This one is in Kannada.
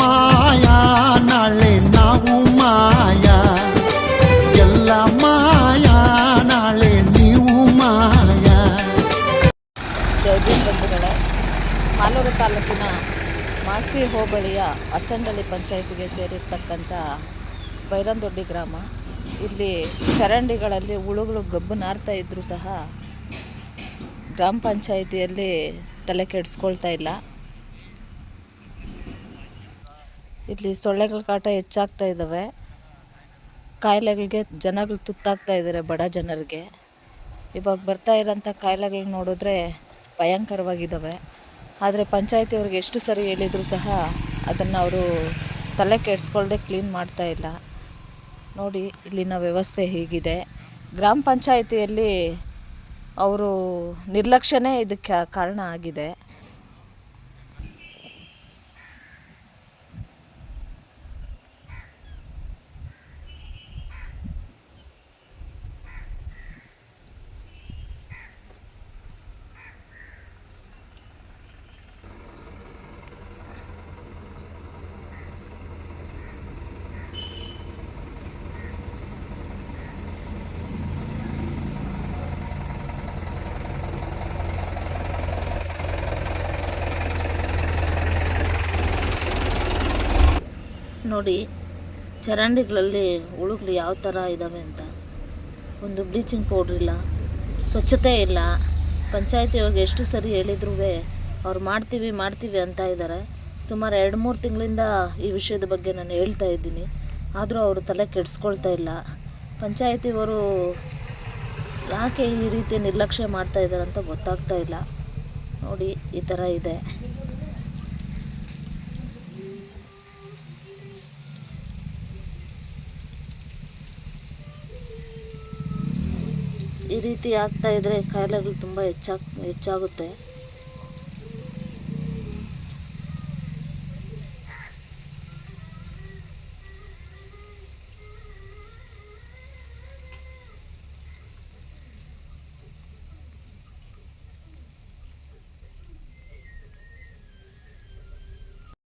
ಮಾಯ ನಾಳೆ ನಾವು ಮಾಯ, ಎಲ್ಲ ಮಾಯ ನಾಳೆ ನೀವು ಮಾಯ. ಜೈ ಭೀಮ್ ಬಂಧುಗಳೇ, ಮಾಲೂರು ತಾಲೂಕಿನ ಮಾಸ್ತಿ ಹೋಬಳಿಯ ಅಸಂಡಳ್ಳಿ ಪಂಚಾಯಿತಿಗೆ ಸೇರಿರ್ತಕ್ಕಂಥ ಬೈರಂದೊಡ್ಡಿ ಗ್ರಾಮ. ಇಲ್ಲಿ ಚರಂಡಿಗಳಲ್ಲಿ ಹುಳುಗಳು ಗಬ್ಬು ನಾರ್ತಾ ಇದ್ದರೂ ಸಹ ಗ್ರಾಮ ಪಂಚಾಯಿತಿಯಲ್ಲಿ ತಲೆ ಕೆಡಿಸ್ಕೊಳ್ತಾ ಇಲ್ಲ. ಇಲ್ಲಿ ಸೊಳ್ಳೆಗಳ ಕಾಟ ಹೆಚ್ಚಾಗ್ತಾ ಇದ್ದಾವೆ. ಕಾಯಿಲೆಗಳಿಗೆ ಜನಗಳು ತುತ್ತಾಗ್ತಾ ಇದ್ದಾರೆ, ಬಡ ಜನರಿಗೆ. ಇವಾಗ ಬರ್ತಾ ಇರೋಂಥ ಕಾಯಿಲೆಗಳು ನೋಡಿದ್ರೆ ಭಯಂಕರವಾಗಿದ್ದಾವೆ. ಆದರೆ ಪಂಚಾಯಿತಿಯವ್ರಿಗೆ ಎಷ್ಟು ಸರಿ ಹೇಳಿದರೂ ಸಹ ಅದನ್ನು ಅವರು ತಲೆ ಕೆಡಿಸ್ಕೊಳ್ದೆ ಕ್ಲೀನ್ ಮಾಡ್ತಾ ಇಲ್ಲ. ನೋಡಿ ಇಲ್ಲಿನ ವ್ಯವಸ್ಥೆ ಹೀಗಿದೆ. ಗ್ರಾಮ ಪಂಚಾಯಿತಿಯಲ್ಲಿ ಅವರು ನಿರ್ಲಕ್ಷ್ಯನೇ ಇದಕ್ಕೆ ಕಾರಣ ಆಗಿದೆ. ನೋಡಿ ಚರಂಡಿಗಳಲ್ಲಿ ಹುಳುಗಳು ಯಾವ ಥರ ಇದ್ದಾವೆ ಅಂತ. ಒಂದು ಬ್ಲೀಚಿಂಗ್ ಪೌಡ್ರ್ ಇಲ್ಲ, ಸ್ವಚ್ಛತೆ ಇಲ್ಲ. ಪಂಚಾಯಿತಿಯವ್ರಿಗೆ ಎಷ್ಟು ಸರಿ ಹೇಳಿದ್ರೂ ಅವ್ರು ಮಾಡ್ತೀವಿ ಅಂತ ಇದ್ದಾರೆ. ಸುಮಾರು 2-3 ತಿಂಗಳಿಂದ ಈ ವಿಷಯದ ಬಗ್ಗೆ ನಾನು ಹೇಳ್ತಾ ಇದ್ದೀನಿ, ಆದರೂ ಅವರು ತಲೆ ಕೆಡಿಸ್ಕೊಳ್ತಾ ಇಲ್ಲ. ಪಂಚಾಯಿತಿಯವರು ಯಾಕೆ ಈ ರೀತಿ ನಿರ್ಲಕ್ಷ್ಯ ಮಾಡ್ತಾ ಇದ್ದಾರೆ ಅಂತ ಗೊತ್ತಾಗ್ತಾ ಇಲ್ಲ. ನೋಡಿ ಈ ಥರ ಇದೆ. ಈ ರೀತಿ ಆಗ್ತಾ ಇದ್ದರೆ ಕಾಯಿಲೆಗಳು ತುಂಬ ಹೆಚ್ಚಾಗುತ್ತೆ.